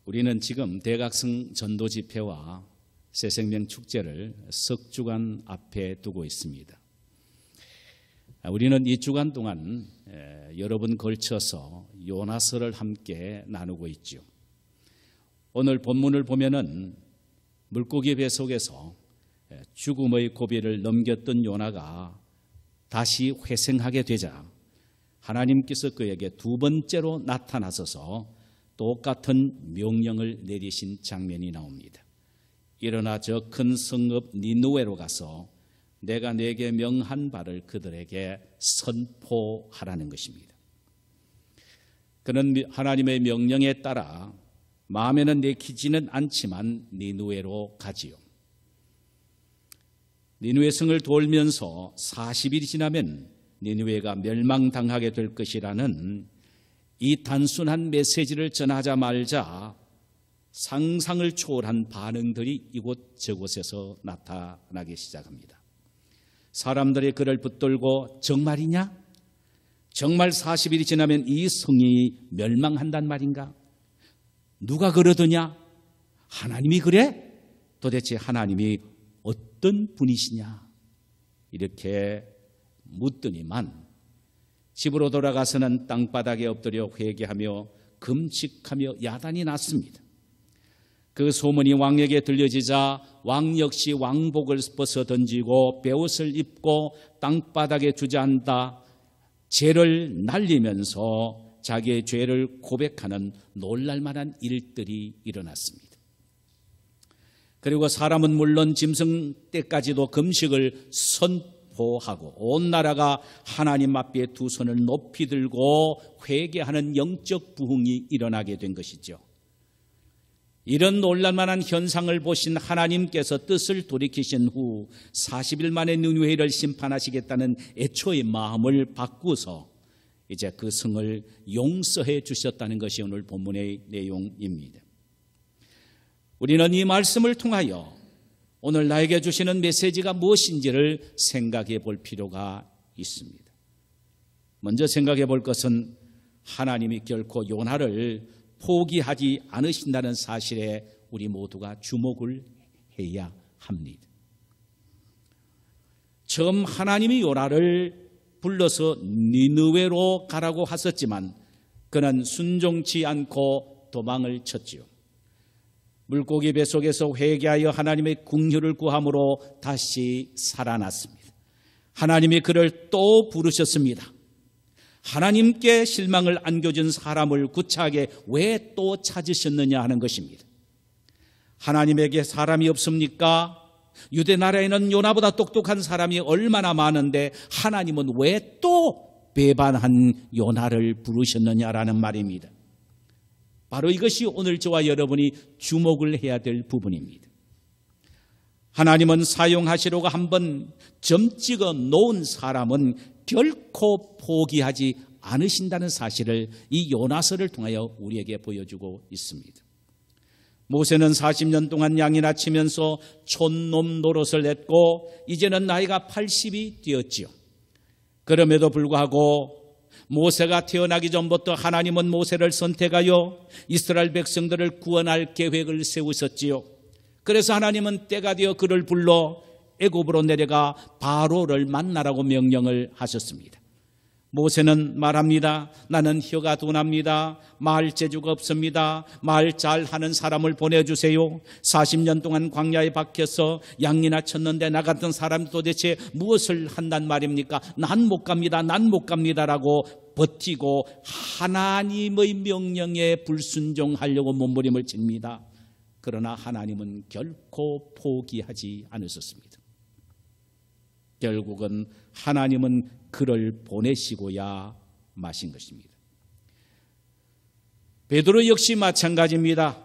우리는 지금 대각성 전도 집회와 새생명 축제를 석 주간 앞에 두고 있습니다. 우리는 이 주간 동안 여러 번 걸쳐서 요나서를 함께 나누고 있죠. 오늘 본문을 보면은 물고기 배 속에서 죽음의 고비를 넘겼던 요나가 다시 회생하게 되자 하나님께서 그에게 두 번째로 나타나셔서 똑같은 명령을 내리신 장면이 나옵니다. 일어나 저 큰 성읍 니느웨로 가서 내가 내게 명한 바를 그들에게 선포하라는 것입니다. 그는 하나님의 명령에 따라 마음에는 내키지는 않지만 니느웨로 가지요. 니느웨 성을 돌면서 40일이 지나면 니느웨가 멸망당하게 될 것이라는 이 단순한 메시지를 전하자 말자 상상을 초월한 반응들이 이곳 저곳에서 나타나기 시작합니다. 사람들이 그를 붙들고 정말이냐? 정말 40일이 지나면 이 성이 멸망한단 말인가? 누가 그러더냐? 하나님이 그래? 도대체 하나님이 어떤 분이시냐? 이렇게 묻더니만 집으로 돌아가서는 땅바닥에 엎드려 회개하며 금식하며 야단이 났습니다. 그 소문이 왕에게 들려지자 왕 역시 왕복을 벗어 던지고 베옷을 입고 땅바닥에 주저앉아 죄를 날리면서 자기의 죄를 고백하는 놀랄만한 일들이 일어났습니다. 그리고 사람은 물론 짐승 때까지도 금식을 선포하고 온 나라가 하나님 앞에 두 손을 높이 들고 회개하는 영적 부흥이 일어나게 된 것이죠. 이런 놀랄만한 현상을 보신 하나님께서 뜻을 돌이키신 후 40일 만에 니느웨를 심판하시겠다는 애초의 마음을 바꾸서 이제 그 성을 용서해 주셨다는 것이 오늘 본문의 내용입니다. 우리는 이 말씀을 통하여 오늘 나에게 주시는 메시지가 무엇인지를 생각해 볼 필요가 있습니다. 먼저 생각해 볼 것은 하나님이 결코 요나를 포기하지 않으신다는 사실에 우리 모두가 주목을 해야 합니다. 처음 하나님이 요나를 불러서 니느웨로 가라고 하셨지만 그는 순종치 않고 도망을 쳤지요. 물고기 배 속에서 회개하여 하나님의 긍휼을 구함으로 다시 살아났습니다. 하나님이 그를 또 부르셨습니다. 하나님께 실망을 안겨준 사람을 구차하게 왜 또 찾으셨느냐 하는 것입니다. 하나님에게 사람이 없습니까? 유대 나라에는 요나보다 똑똑한 사람이 얼마나 많은데 하나님은 왜 또 배반한 요나를 부르셨느냐라는 말입니다. 바로 이것이 오늘 저와 여러분이 주목을 해야 될 부분입니다. 하나님은 사용하시려고 한번 점 찍어 놓은 사람은 결코 포기하지 않으신다는 사실을 이 요나서를 통하여 우리에게 보여주고 있습니다. 모세는 40년 동안 양이나 치면서 촌놈 노릇을 했고 이제는 나이가 80이 되었지요. 그럼에도 불구하고 모세가 태어나기 전부터 하나님은 모세를 선택하여 이스라엘 백성들을 구원할 계획을 세우셨지요. 그래서 하나님은 때가 되어 그를 불러 애굽으로 내려가 바로를 만나라고 명령을 하셨습니다. 모세는 말합니다. 나는 혀가 둔합니다. 말 재주가 없습니다. 말 잘하는 사람을 보내주세요. 40년 동안 광야에 박혀서 양이나 쳤는데 나 같은 사람이 도대체 무엇을 한단 말입니까? 난 못 갑니다. 난 못 갑니다라고 버티고 하나님의 명령에 불순종하려고 몸부림을 칩니다. 그러나 하나님은 결코 포기하지 않으셨습니다. 결국은 하나님은 그를 보내시고야 마신 것입니다. 베드로 역시 마찬가지입니다.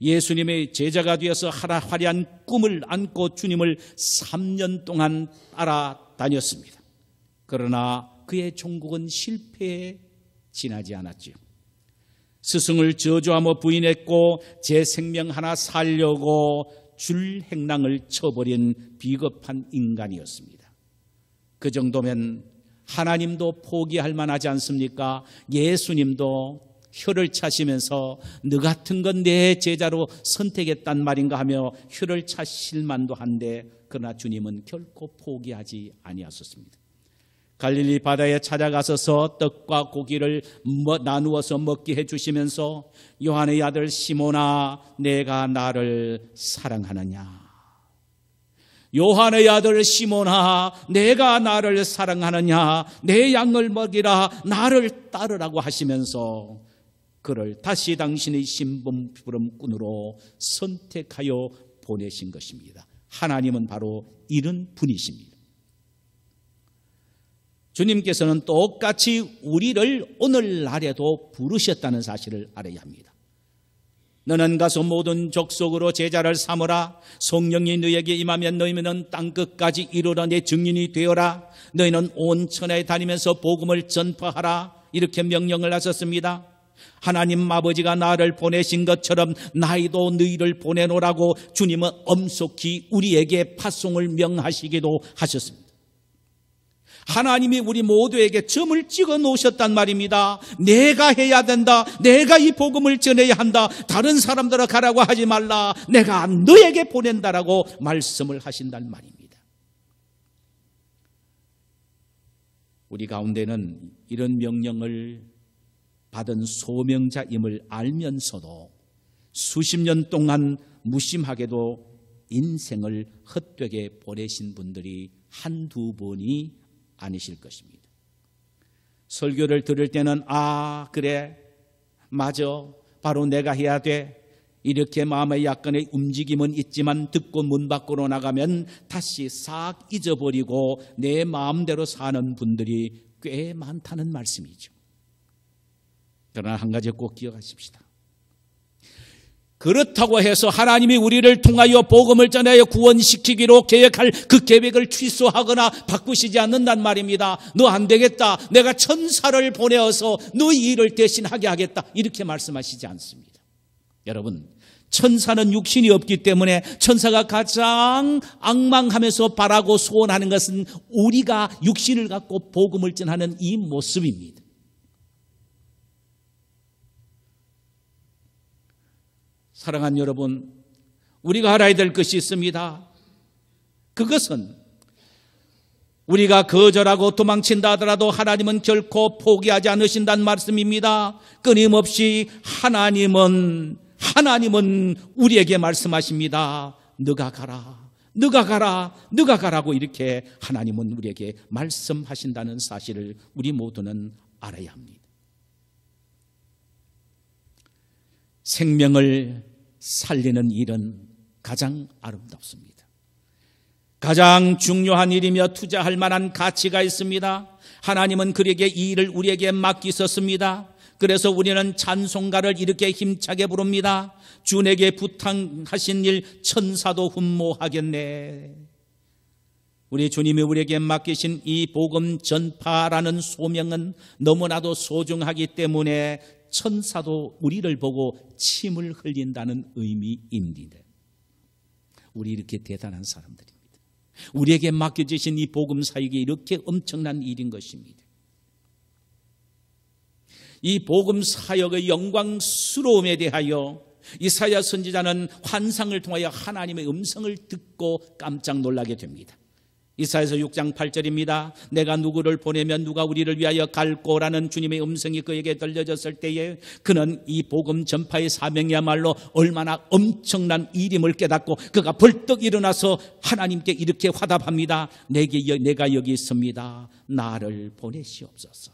예수님의 제자가 되어서 화려한 꿈을 안고 주님을 3년 동안 따라다녔습니다. 그러나 그의 종국은 실패에 지나지 않았지요. 스승을 저주하며 부인했고 제 생명 하나 살려고 줄 행랑을 쳐버린 비겁한 인간이었습니다. 그 정도면 하나님도 포기할 만하지 않습니까? 예수님도 혀를 차시면서 너 같은 건 내 제자로 선택했단 말인가 하며 혀를 차실 만도 한데, 그러나 주님은 결코 포기하지 아니하셨습니다. 갈릴리 바다에 찾아가셔서 떡과 고기를 나누어서 먹게 해주시면서 요한의 아들 시몬아, 내가 나를 사랑하느냐? 요한의 아들 시몬아, 내가 나를 사랑하느냐? 내 양을 먹이라, 나를 따르라고 하시면서 그를 다시 당신의 심부름꾼으로 선택하여 보내신 것입니다. 하나님은 바로 이런 분이십니다. 주님께서는 똑같이 우리를 오늘날에도 부르셨다는 사실을 알아야 합니다. 너는 가서 모든 족속으로 제자를 삼으라. 성령이 너에게 임하면 너희는 땅끝까지 이르러 내 증인이 되어라. 너희는 온 천하에 다니면서 복음을 전파하라. 이렇게 명령을 하셨습니다. 하나님 아버지가 나를 보내신 것처럼 나희도 너희를 보내노라고 주님은 엄속히 우리에게 파송을 명하시기도 하셨습니다. 하나님이 우리 모두에게 점을 찍어 놓으셨단 말입니다. 내가 해야 된다. 내가 이 복음을 전해야 한다. 다른 사람들을 가라고 하지 말라. 내가 너에게 보낸다라고 말씀을 하신단 말입니다. 우리 가운데는 이런 명령을 받은 소명자임을 알면서도 수십 년 동안 무심하게도 인생을 헛되게 보내신 분들이 한두 번이 아니실 것입니다. 설교를 들을 때는 그래, 맞아, 바로 내가 해야 돼, 이렇게 마음의 약간의 움직임은 있지만 듣고 문 밖으로 나가면 다시 싹 잊어버리고 내 마음대로 사는 분들이 꽤 많다는 말씀이죠. 그러나 한 가지 꼭 기억하십시다. 그렇다고 해서 하나님이 우리를 통하여 복음을 전하여 구원시키기로 계획할 그 계획을 취소하거나 바꾸시지 않는단 말입니다. 너 안 되겠다, 내가 천사를 보내어서 너 일을 대신하게 하겠다, 이렇게 말씀하시지 않습니다. 여러분, 천사는 육신이 없기 때문에 천사가 가장 앙망하면서 바라고 소원하는 것은 우리가 육신을 갖고 복음을 전하는 이 모습입니다. 사랑하는 여러분, 우리가 알아야 될 것이 있습니다. 그것은 우리가 거절하고 도망친다 하더라도 하나님은 결코 포기하지 않으신다는 말씀입니다. 끊임없이 하나님은 우리에게 말씀하십니다. 너가 가라, 너가 가라, 너가 가라고 이렇게 하나님은 우리에게 말씀하신다는 사실을 우리 모두는 알아야 합니다. 생명을 살리는 일은 가장 아름답습니다. 가장 중요한 일이며 투자할 만한 가치가 있습니다. 하나님은 그에게 이 일을 우리에게 맡기셨습니다. 그래서 우리는 찬송가를 이렇게 힘차게 부릅니다. 주에게 부탁하신 일 천사도 흠모하겠네. 우리 주님이 우리에게 맡기신 이 복음 전파라는 소명은 너무나도 소중하기 때문에 천사도 우리를 보고 침을 흘린다는 의미입니다. 우리 이렇게 대단한 사람들입니다. 우리에게 맡겨주신 이 복음 사역이 이렇게 엄청난 일인 것입니다. 이 복음 사역의 영광스러움에 대하여 이사야 선지자는 환상을 통하여 하나님의 음성을 듣고 깜짝 놀라게 됩니다. 이사야서 6장 8절입니다. 내가 누구를 보내면 누가 우리를 위하여 갈꼬라는 주님의 음성이 그에게 들려졌을 때에 그는 이 복음 전파의 사명이야말로 얼마나 엄청난 일임을 깨닫고 그가 벌떡 일어나서 하나님께 이렇게 화답합니다. 내가 여기 있습니다. 나를 보내시옵소서.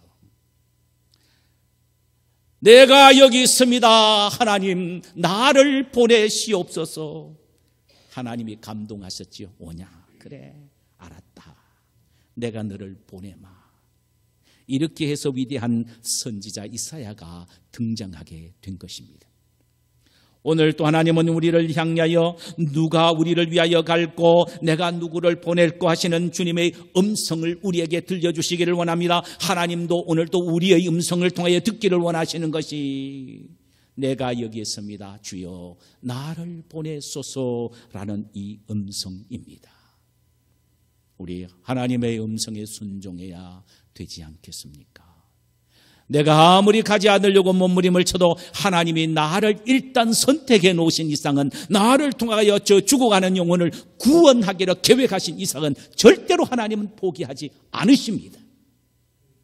내가 여기 있습니다. 하나님, 나를 보내시옵소서. 하나님이 감동하셨지요. 오냐? 그래, 알았다. 내가 너를 보내마. 이렇게 해서 위대한 선지자 이사야가 등장하게 된 것입니다. 오늘 또 하나님은 우리를 향하여 누가 우리를 위하여 갈고 내가 누구를 보낼고 하시는 주님의 음성을 우리에게 들려주시기를 원합니다. 하나님도 오늘도 우리의 음성을 통하여 듣기를 원하시는 것이 내가 여기 있습니다. 주여 나를 보내소서라는 이 음성입니다. 우리 하나님의 음성에 순종해야 되지 않겠습니까? 내가 아무리 가지 않으려고 몸부림을 쳐도 하나님이 나를 일단 선택해 놓으신 이상은, 나를 통하여 저 죽어가는 영혼을 구원하기로 계획하신 이상은 절대로 하나님은 포기하지 않으십니다.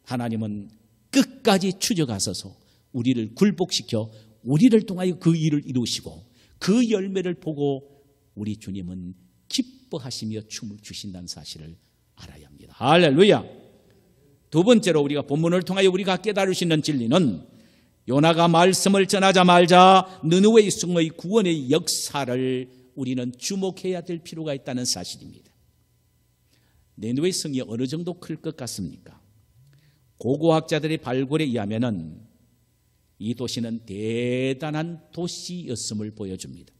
하나님은 끝까지 추적하셔서 우리를 굴복시켜 우리를 통하여 그 일을 이루시고 그 열매를 보고 우리 주님은 기뻐하시며 춤을 추신다는 사실을 알아야 합니다. 할렐루야. 두 번째로 우리가 본문을 통하여 우리가 깨달을 수 있는 진리는 요나가 말씀을 전하자마자 느느웨 성의 구원의 역사를 우리는 주목해야 될 필요가 있다는 사실입니다. 느느웨 성이 어느 정도 클 것 같습니까? 고고학자들의 발굴에 의하면 이 도시는 대단한 도시였음을 보여줍니다.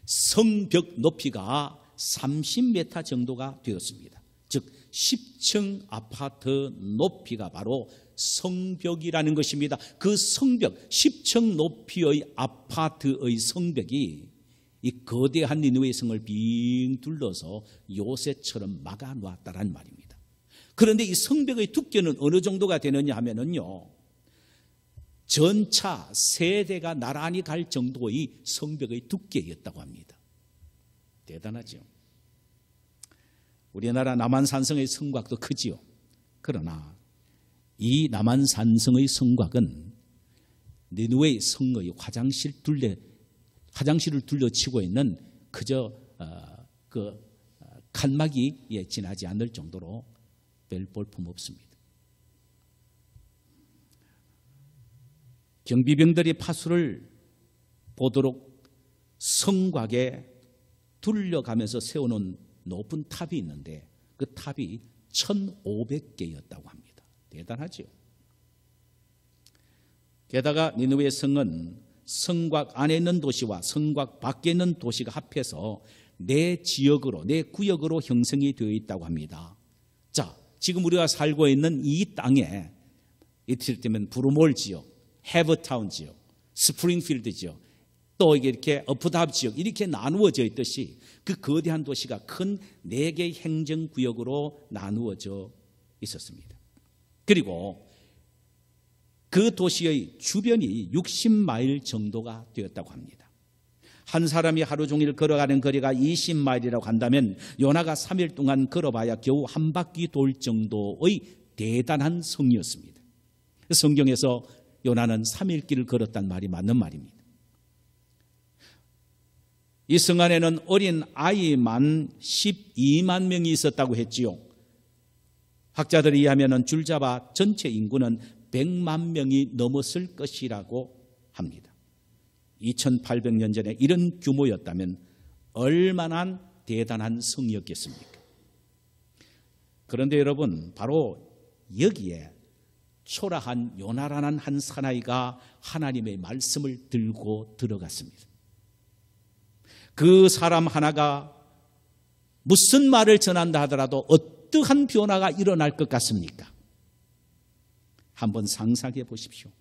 성벽 높이가 30m 정도가 되었습니다. 즉 10층 아파트 높이가 바로 성벽이라는 것입니다. 그 성벽, 10층 높이의 아파트의 성벽이 이 거대한 니느웨 성을 빙 둘러서 요새처럼 막아놓았다는 말입니다. 그런데 이 성벽의 두께는 어느 정도가 되느냐 하면요, 전차 세대가 나란히 갈 정도의 성벽의 두께였다고 합니다. 대단하죠. 우리나라 남한산성의 성곽도 크지요. 그러나 이 남한산성의 성곽은 니느웨 성의 화장실을 둘러치고 있는 그저 칸막이 지나지 않을 정도로 별 볼품 없습니다. 경비병들이 파수를 보도록 성곽에 둘러가면서 세워놓은 높은 탑이 있는데 그 탑이 1,500개였다고 합니다. 대단하죠. 게다가 니느웨 성은 성곽 안에 있는 도시와 성곽 밖에 있는 도시가 합해서 내 지역으로, 내 구역으로 형성이 되어 있다고 합니다. 자, 지금 우리가 살고 있는 이 땅에 이를테면 브루몰 지역, 해버타운 지역, 스프링필드 지역, 또 이렇게 어프답 지역 이렇게 나누어져 있듯이 그 거대한 도시가 큰 4개의 행정구역으로 나누어져 있었습니다. 그리고 그 도시의 주변이 60마일 정도가 되었다고 합니다. 한 사람이 하루 종일 걸어가는 거리가 20마일이라고 한다면 요나가 3일 동안 걸어봐야 겨우 한 바퀴 돌 정도의 대단한 성이었습니다. 성경에서 요나는 3일 길을 걸었단 말이 맞는 말입니다. 이 성 안에는 어린 아이만 12만 명이 있었다고 했지요. 학자들에 의하면 줄잡아 전체 인구는 100만 명이 넘었을 것이라고 합니다. 2800년 전에 이런 규모였다면 얼마나 대단한 성이었겠습니까? 그런데 여러분, 바로 여기에 초라한 요나라는 한 사나이가 하나님의 말씀을 들고 들어갔습니다. 그 사람 하나가 무슨 말을 전한다 하더라도 어떠한 변화가 일어날 것 같습니까? 한번 상상해 보십시오.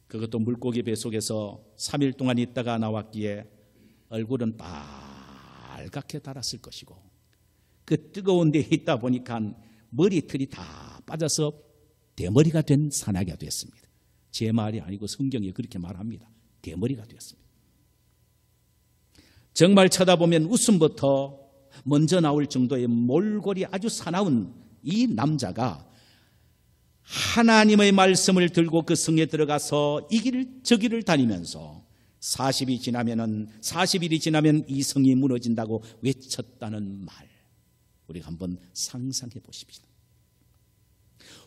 그것도 물고기 배 속에서 3일 동안 있다가 나왔기에 얼굴은 빨갛게 달았을 것이고 그 뜨거운 데에 있다 보니까 머리털이 다 빠져서 대머리가 된 사나이가 됐습니다. 제 말이 아니고 성경이 그렇게 말합니다. 대머리가 되었습니다. 정말 쳐다보면 웃음부터 먼저 나올 정도의 몰골이 아주 사나운 이 남자가 하나님의 말씀을 들고 그 성에 들어가서 이 길을 저 길을 다니면서 40일이 지나면 이 성이 무너진다고 외쳤다는 말, 우리가 한번 상상해 보십시다.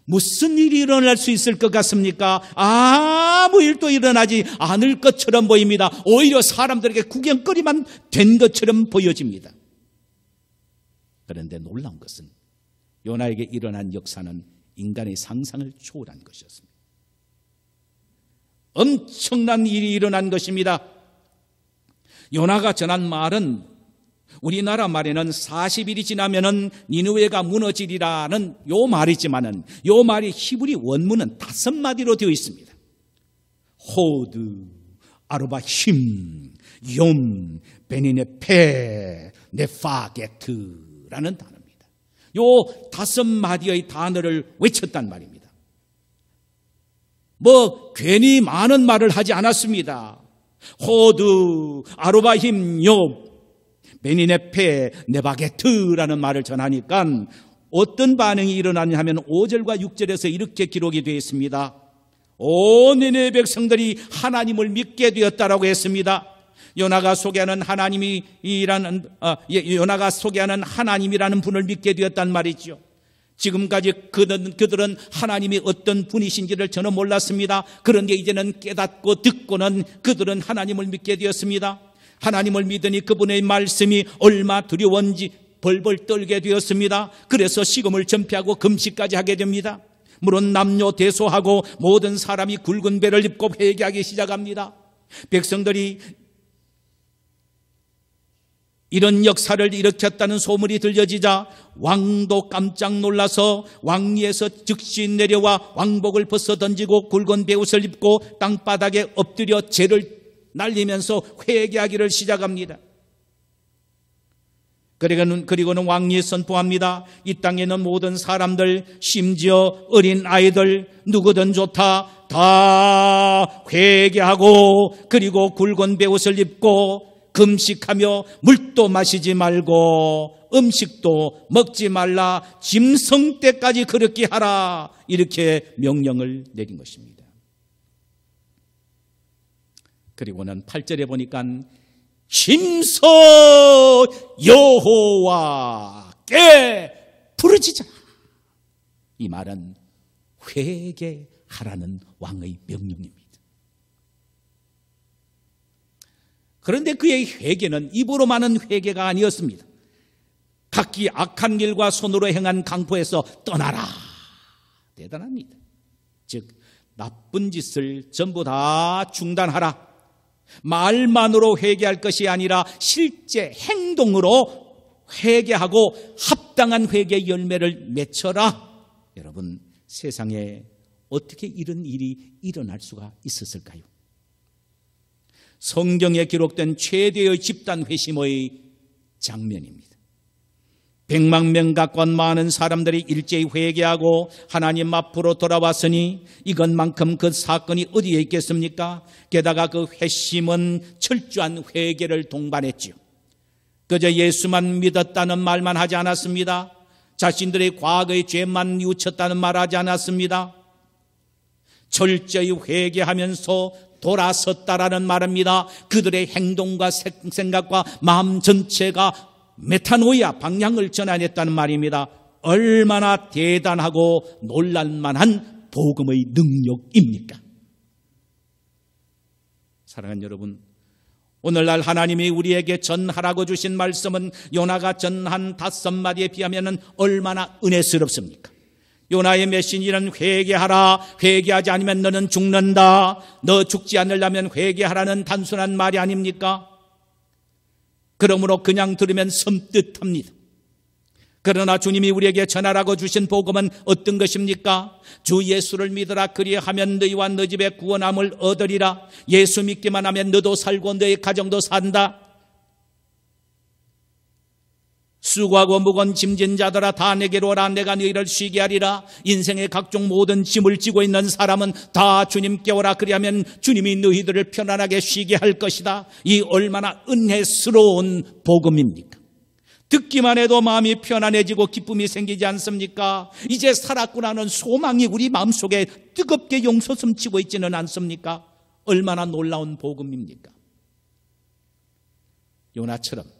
무슨 일이 일어날 수 있을 것 같습니까? 아무 일도 일어나지 않을 것처럼 보입니다. 오히려 사람들에게 구경거리만 된 것처럼 보여집니다. 그런데 놀라운 것은 요나에게 일어난 역사는 인간의 상상을 초월한 것이었습니다. 엄청난 일이 일어난 것입니다. 요나가 전한 말은 우리나라 말에는 40일이 지나면은 니느웨가 무너지리라는 요 말이지만은 요 말이 히브리 원문은 5마디로 되어 있습니다. 호드, 아르바힘, 욤, 베니네페, 네파게트라는 단어입니다. 요 5마디의 단어를 외쳤단 말입니다. 뭐 괜히 많은 말을 하지 않았습니다. 호드, 아르바힘, 욥, 베니네페, 네바게트라는 말을 전하니까 어떤 반응이 일어나냐 하면 5절과 6절에서 이렇게 기록이 되어 있습니다. 온 니느웨 백성들이 하나님을 믿게 되었다라고 했습니다. 요나가 소개하는 하나님이라는 분을 믿게 되었단 말이죠. 지금까지 그들은 하나님이 어떤 분이신지를 전혀 몰랐습니다. 그런데 이제는 깨닫고 듣고는 그들은 하나님을 믿게 되었습니다. 하나님을 믿으니 그분의 말씀이 얼마 두려운지 벌벌 떨게 되었습니다. 그래서 식음을 전폐하고 금식까지 하게 됩니다. 물론 남녀 대소하고 모든 사람이 굵은 배를 입고 회개하기 시작합니다. 백성들이 이런 역사를 일으켰다는 소문이 들려지자 왕도 깜짝 놀라서 왕위에서 즉시 내려와 왕복을 벗어 던지고 굵은 베옷을 입고 땅바닥에 엎드려 죄를 날리면서 회개하기를 시작합니다. 그리고는 왕이 선포합니다. 이 땅에 있는 모든 사람들, 심지어 어린 아이들 누구든 좋다, 다 회개하고 그리고 굵은 베옷을 입고 금식하며 물도 마시지 말고 음식도 먹지 말라, 짐승 때까지 그렇게 하라, 이렇게 명령을 내린 것입니다. 그리고는 8절에 보니까 힘써 여호와께 부르짖으라. 이 말은 회개하라는 왕의 명령입니다. 그런데 그의 회개는 입으로만은 회개가 아니었습니다. 각기 악한 길과 손으로 행한 강포에서 떠나라. 대단합니다. 즉 나쁜 짓을 전부 다 중단하라. 말만으로 회개할 것이 아니라 실제 행동으로 회개하고 합당한 회개의 열매를 맺혀라. 여러분, 세상에 어떻게 이런 일이 일어날 수가 있었을까요? 성경에 기록된 최대의 집단 회심의 장면입니다. 100만 명 가까운 많은 사람들이 일제히 회개하고 하나님 앞으로 돌아왔으니 이것만큼 그 사건이 어디에 있겠습니까? 게다가 그 회심은 철저한 회개를 동반했지요. 그저 예수만 믿었다는 말만 하지 않았습니다. 자신들의 과거의 죄만 뉘우쳤다는 말 하지 않았습니다. 철저히 회개하면서 돌아섰다라는 말입니다. 그들의 행동과 생각과 마음 전체가 메타노이아, 방향을 전환했다는 말입니다. 얼마나 대단하고 놀랄만한 복음의 능력입니까? 사랑하는 여러분, 오늘날 하나님이 우리에게 전하라고 주신 말씀은 요나가 전한 5마디에 비하면 얼마나 은혜스럽습니까? 요나의 메시지는 회개하라, 회개하지 않으면 너는 죽는다, 너 죽지 않으려면 회개하라는 단순한 말이 아닙니까? 그러므로 그냥 들으면 섬뜩합니다. 그러나 주님이 우리에게 전하라고 주신 복음은 어떤 것입니까? 주 예수를 믿으라, 그리하면 너희와 너 집에 구원함을 얻으리라. 예수 믿기만 하면 너도 살고 너의 가정도 산다. 수고하고 무거운 짐진 자들아 다 내게로 오라, 내가 너희를 쉬게 하리라. 인생의 각종 모든 짐을 지고 있는 사람은 다 주님께 오라, 그리하면 주님이 너희들을 편안하게 쉬게 할 것이다. 이 얼마나 은혜스러운 복음입니까? 듣기만 해도 마음이 편안해지고 기쁨이 생기지 않습니까? 이제 살았구나는 소망이 우리 마음속에 뜨겁게 용솟음치고 있지는 않습니까? 얼마나 놀라운 복음입니까? 요나처럼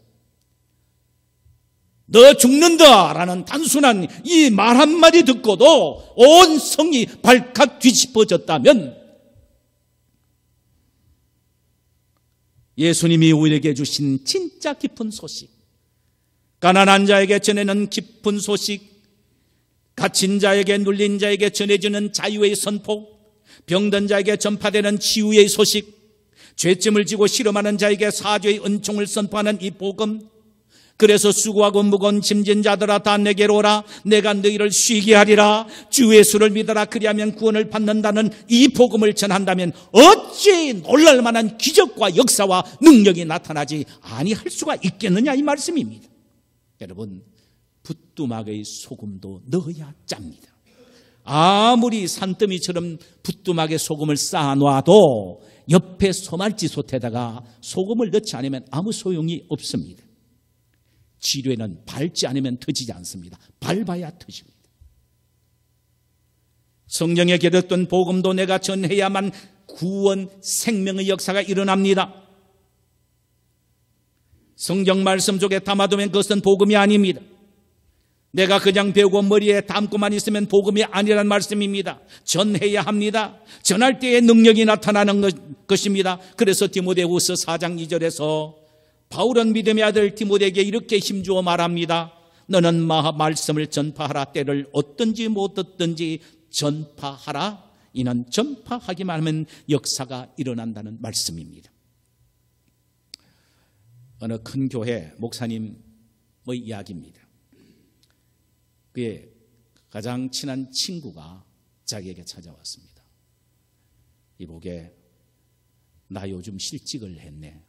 너 죽는다라는 단순한 이 말 한마디 듣고도 온 성이 발칵 뒤집어졌다면 예수님이 우리에게 주신 진짜 깊은 소식, 가난한 자에게 전해는 깊은 소식, 갇힌 자에게, 눌린 자에게 전해지는 자유의 선포, 병든 자에게 전파되는 치유의 소식, 죄짐을 지고 실험하는 자에게 사죄의 은총을 선포하는 이 복음, 그래서 수고하고 무거운 짐진 자들아 다 내게로 오라, 내가 너희를 쉬게 하리라. 주 예수를 믿어라, 그리하면 구원을 받는다는 이 복음을 전한다면 어찌 놀랄만한 기적과 역사와 능력이 나타나지 아니할 수가 있겠느냐, 이 말씀입니다. 여러분, 부뚜막의 소금도 넣어야 짭니다. 아무리 산더미처럼 부뚜막에 소금을 쌓아놔도 옆에 소말지솥에다가 소금을 넣지 않으면 아무 소용이 없습니다. 지뢰는 밟지 않으면 터지지 않습니다. 밟아야 터집니다. 성경에 기록된 복음도 내가 전해야만 구원, 생명의 역사가 일어납니다. 성경 말씀 속에 담아두면 그것은 복음이 아닙니다. 내가 그냥 배우고 머리에 담고만 있으면 복음이 아니란 말씀입니다. 전해야 합니다. 전할 때의 능력이 나타나는 것입니다. 그래서 디모데후서 4장 2절에서 바울은 믿음의 아들 디모데에게 이렇게 힘주어 말합니다. 너는 말씀을 전파하라. 때를 얻든지 못 얻든지 전파하라. 이는 전파하기만 하면 역사가 일어난다는 말씀입니다. 어느 큰 교회 목사님의 이야기입니다. 그의 가장 친한 친구가 자기에게 찾아왔습니다. 이보게, 나 요즘 실직을 했네.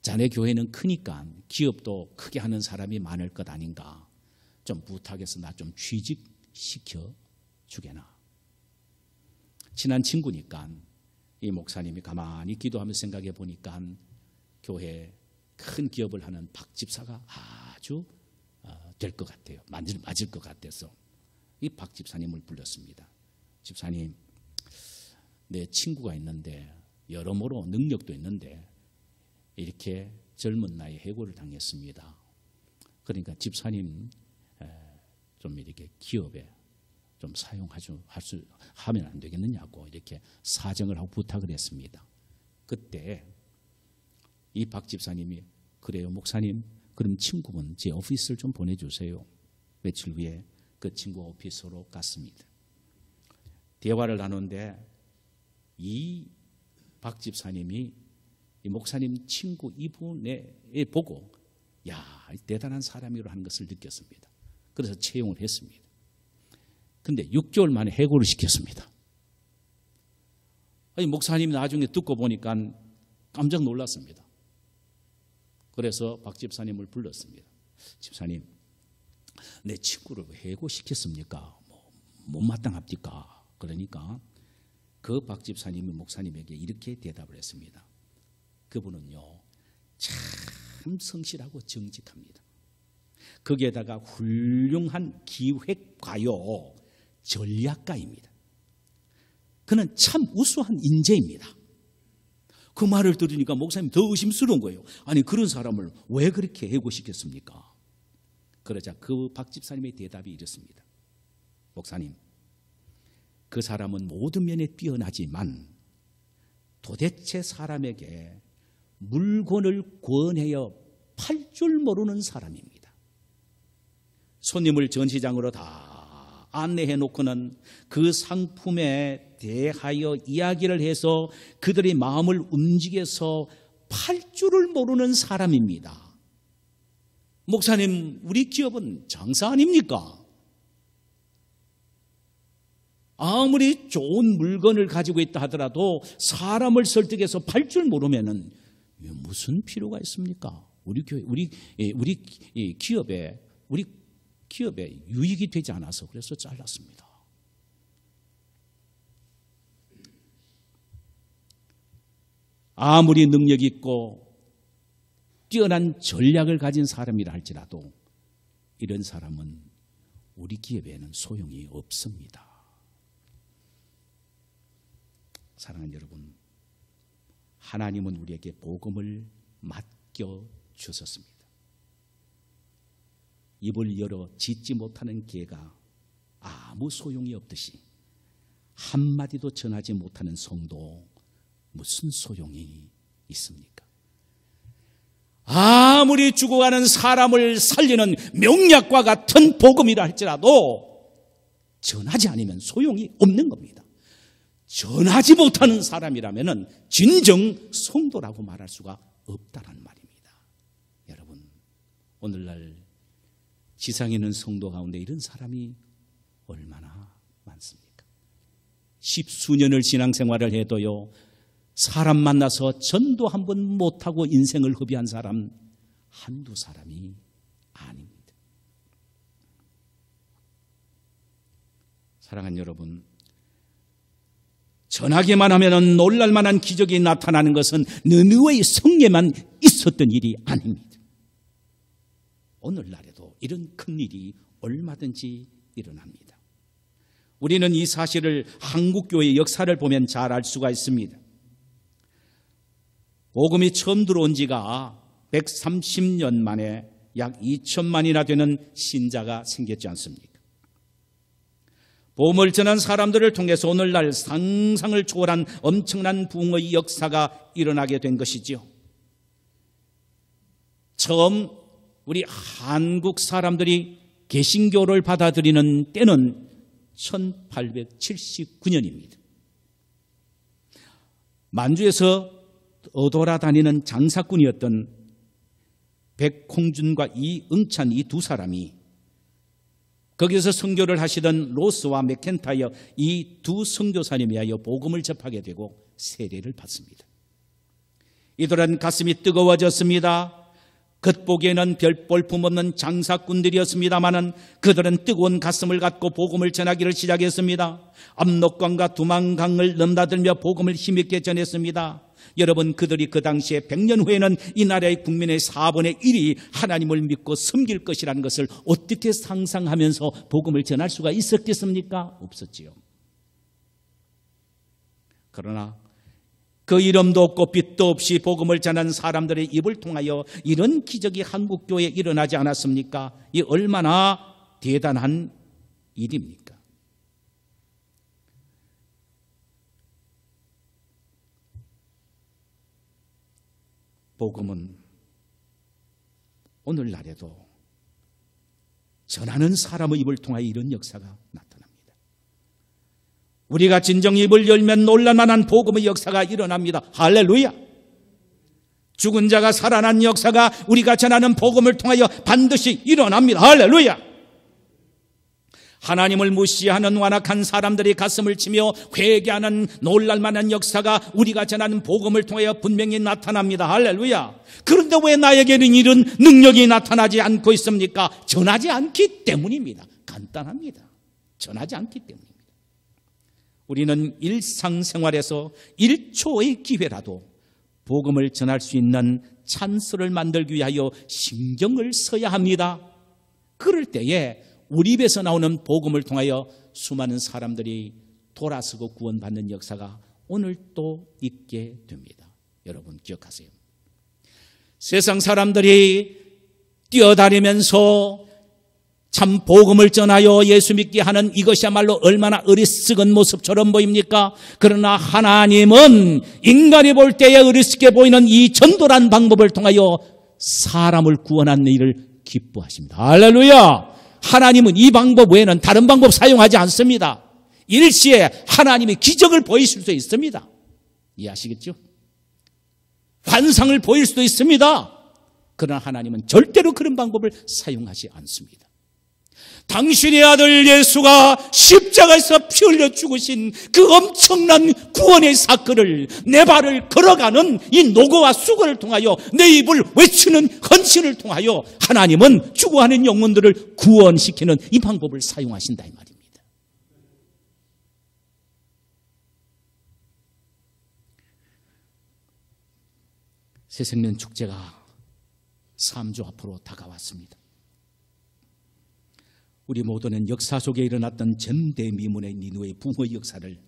자네 교회는 크니까 기업도 크게 하는 사람이 많을 것 아닌가. 좀 부탁해서 나 좀 취직시켜 주게나. 친한 친구니까 이 목사님이 가만히 기도하면서 생각해 보니까 교회 큰 기업을 하는 박 집사가 아주 될 것 같아요. 맞을 것 같아서 이 박 집사님을 불렀습니다. 집사님, 내 친구가 있는데 여러모로 능력도 있는데 이렇게 젊은 나이에 해고를 당했습니다. 그러니까 집사님 좀 이렇게 기업에 좀 하면 안 되겠느냐고 이렇게 사정을 하고 부탁을 했습니다. 그때 이 박 집사님이, 그래요 목사님, 그럼 친구분 제 오피스를 좀 보내주세요. 며칠 후에 그 친구 오피스로 갔습니다. 대화를 나누는데 이 박 집사님이 이 목사님 친구 이분에 보고 야, 대단한 사람이로 하는 것을 느꼈습니다. 그래서 채용을 했습니다. 근데 6개월 만에 해고를 시켰습니다. 아니, 목사님이 나중에 듣고 보니까 깜짝 놀랐습니다. 그래서 박 집사님을 불렀습니다. 집사님, 내 친구를 왜 해고시켰습니까? 못마땅합니까? 그러니까 그 박 집사님이 목사님에게 이렇게 대답을 했습니다. 그분은요, 참 성실하고 정직합니다. 거기에다가 훌륭한 기획가요, 전략가입니다. 그는 참 우수한 인재입니다. 그 말을 들으니까 목사님 더 의심스러운 거예요. 아니, 그런 사람을 왜 그렇게 해고시켰습니까? 그러자 그 박 집사님의 대답이 이렇습니다. 목사님, 그 사람은 모든 면에 뛰어나지만 도대체 사람에게 물건을 권하여 팔 줄 모르는 사람입니다. 손님을 전시장으로 다 안내해 놓고는 그 상품에 대하여 이야기를 해서 그들의 마음을 움직여서 팔 줄을 모르는 사람입니다. 목사님, 우리 기업은 장사 아닙니까? 아무리 좋은 물건을 가지고 있다 하더라도 사람을 설득해서 팔 줄 모르면은 무슨 필요가 있습니까? 우리 기업에 유익이 되지 않아서 그래서 잘랐습니다. 아무리 능력 있고 뛰어난 전략을 가진 사람이라 할지라도 이런 사람은 우리 기업에는 소용이 없습니다. 사랑하는 여러분, 하나님은 우리에게 복음을 맡겨 주셨습니다. 입을 열어 짓지 못하는 개가 아무 소용이 없듯이 한마디도 전하지 못하는 성도 무슨 소용이 있습니까? 아무리 죽어가는 사람을 살리는 명약과 같은 복음이라 할지라도 전하지 않으면 소용이 없는 겁니다. 전하지 못하는 사람이라면 진정 성도라고 말할 수가 없다는 말입니다. 여러분, 오늘날 지상에 있는 성도 가운데 이런 사람이 얼마나 많습니까? 10수년을 신앙생활을 해도요, 사람 만나서 전도 한 번 못하고 인생을 허비한 사람 한두 사람이 아닙니다. 사랑하는 여러분, 전하기만 하면 놀랄만한 기적이 나타나는 것은 느느웨의 성에만 있었던 일이 아닙니다. 오늘날에도 이런 큰 일이 얼마든지 일어납니다. 우리는 이 사실을 한국교회의 역사를 보면 잘 알 수가 있습니다. 복음이 처음 들어온 지가 130년 만에 약 2천만이나 되는 신자가 생겼지 않습니까? 복음을 전한 사람들을 통해서 오늘날 상상을 초월한 엄청난 부흥의 역사가 일어나게 된 것이죠. 처음 우리 한국 사람들이 개신교를 받아들이는 때는 1879년입니다. 만주에서 떠돌아다니는 장사꾼이었던 백홍준과 이응찬 이 두 사람이 거기서 선교를 하시던 로스와 맥켄타이어 이 두 선교사님에 의하여 복음을 접하게 되고 세례를 받습니다. 이들은 가슴이 뜨거워졌습니다. 겉보기에는 별 볼품 없는 장사꾼들이었습니다마는 그들은 뜨거운 가슴을 갖고 복음을 전하기를 시작했습니다. 압록강과 두만강을 넘나들며 복음을 힘있게 전했습니다. 여러분, 그들이 그 당시에 100년 후에는 이 나라의 국민의 4분의 1이 하나님을 믿고 섬길 것이라는 것을 어떻게 상상하면서 복음을 전할 수가 있었겠습니까? 없었지요. 그러나 그 이름도 없고 빛도 없이 복음을 전한 사람들의 입을 통하여 이런 기적이 한국교회에 일어나지 않았습니까? 이 얼마나 대단한 일입니까? 복음은 오늘날에도 전하는 사람의 입을 통하여 이런 역사가 나타납니다. 우리가 진정 입을 열면 놀랄만한 복음의 역사가 일어납니다. 할렐루야! 죽은 자가 살아난 역사가 우리가 전하는 복음을 통하여 반드시 일어납니다. 할렐루야! 하나님을 무시하는 완악한 사람들이 가슴을 치며 회개하는 놀랄만한 역사가 우리가 전하는 복음을 통하여 분명히 나타납니다. 할렐루야! 그런데 왜 나에게는 이런 능력이 나타나지 않고 있습니까? 전하지 않기 때문입니다. 간단합니다. 전하지 않기 때문입니다. 우리는 일상생활에서 1초의 기회라도 복음을 전할 수 있는 찬스를 만들기 위하여 신경을 써야 합니다. 그럴 때에 우리 입에서 나오는 복음을 통하여 수많은 사람들이 돌아서고 구원받는 역사가 오늘 또 있게 됩니다. 여러분 기억하세요. 세상 사람들이 뛰어다니면서 참 복음을 전하여 예수 믿게 하는 이것이야말로 얼마나 어리석은 모습처럼 보입니까? 그러나 하나님은 인간이 볼 때에 어리석게 보이는 이 전도란 방법을 통하여 사람을 구원하는 일을 기뻐하십니다. 할렐루야! 하나님은 이 방법 외에는 다른 방법 사용하지 않습니다. 일시에 하나님이 기적을 보이실 수 있습니다. 이해하시겠죠? 환상을 보일 수도 있습니다. 그러나 하나님은 절대로 그런 방법을 사용하지 않습니다. 당신의 아들 예수가 십자가에서 피 흘려 죽으신 그 엄청난 구원의 사건을 내 발을 걸어가는 이 노고와 수고를 통하여 내 입을 외치는 헌신을 통하여 하나님은 죽어가는 영혼들을 구원시키는 이 방법을 사용하신다 이 말입니다. 새생명 축제가 3주 앞으로 다가왔습니다. 우리 모두는 역사 속에 일어났던 전대미문의 니느웨의 부흥의 역사를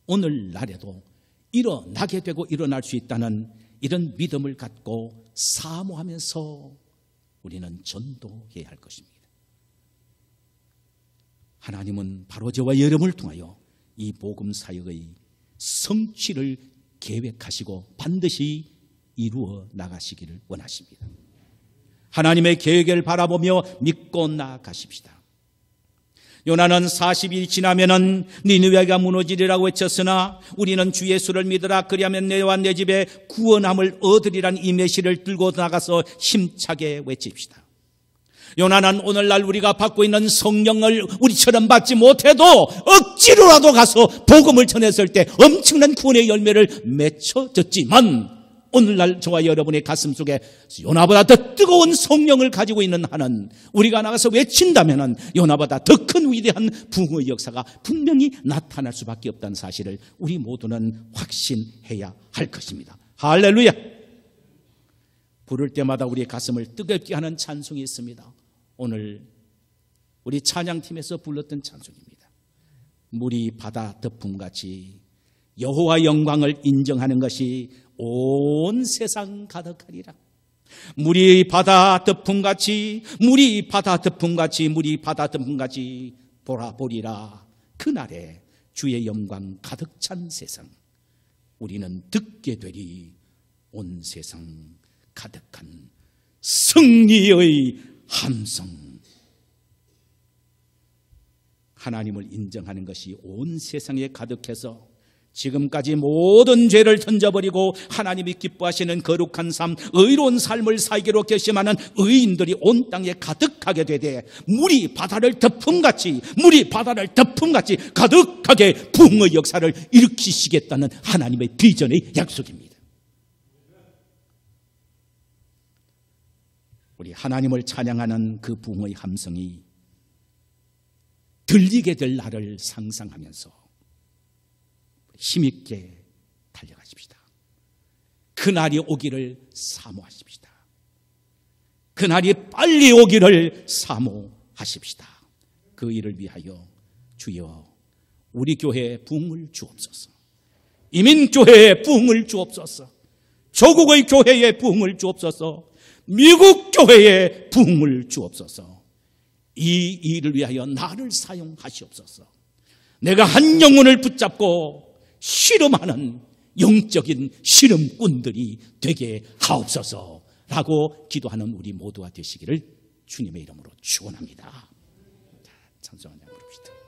오늘날에도 일어나게 되고 일어날 수 있다는 이런 믿음을 갖고 사모하면서 우리는 전도해야 할 것입니다. 하나님은 바로 저와 여러분을 통하여 이 복음 사역의 성취를 계획하시고 반드시 이루어 나가시기를 원하십니다. 하나님의 계획을 바라보며 믿고 나아가십시다. 요나는 40일이 지나면은 니느웨가 무너지리라고 외쳤으나 우리는 주 예수를 믿으라 그리하면 내와 내 집에 구원함을 얻으리란 이 메시를 들고 나가서 힘차게 외칩시다. 요나는 오늘날 우리가 받고 있는 성령을 우리처럼 받지 못해도 억지로라도 가서 복음을 전했을 때 엄청난 구원의 열매를 맺어졌지만 오늘날 저와 여러분의 가슴 속에 요나보다 더 뜨거운 성령을 가지고 있는 한은 우리가 나가서 외친다면 요나보다 더 큰 위대한 부흥의 역사가 분명히 나타날 수밖에 없다는 사실을 우리 모두는 확신해야 할 것입니다. 할렐루야. 부를 때마다 우리의 가슴을 뜨겁게 하는 찬송이 있습니다. 오늘 우리 찬양팀에서 불렀던 찬송입니다. 물이 바다 덮음같이 여호와 영광을 인정하는 것이 온 세상 가득하리라. 물이 바다 덮음같이 물이 바다 덮음같이 물이 바다 덮음같이 보리라. 그날에 주의 영광 가득 찬 세상 우리는 듣게 되리. 온 세상 가득한 승리의 함성. 하나님을 인정하는 것이 온 세상에 가득해서 지금까지 모든 죄를 던져버리고 하나님이 기뻐하시는 거룩한 삶, 의로운 삶을 살기로 결심하는 의인들이 온 땅에 가득하게 되되 물이 바다를 덮음같이 물이 바다를 덮음같이 가득하게 부흥의 역사를 일으키시겠다는 하나님의 비전의 약속입니다. 우리 하나님을 찬양하는 그 부흥의 함성이 들리게 될 날을 상상하면서 힘있게 달려가십시다. 그날이 오기를 사모하십시다. 그날이 빨리 오기를 사모하십시다. 그 일을 위하여 주여 우리 교회에 부흥을 주옵소서. 이민교회에 부흥을 주옵소서. 조국의 교회에 부흥을 주옵소서. 미국 교회에 부흥을 주옵소서. 이 일을 위하여 나를 사용하시옵소서. 내가 한 영혼을 붙잡고 실험하는 영적인 실험꾼들이 되게 하옵소서라고 기도하는 우리 모두가 되시기를 주님의 이름으로 축원합니다. 찬송 한번 부릅시다.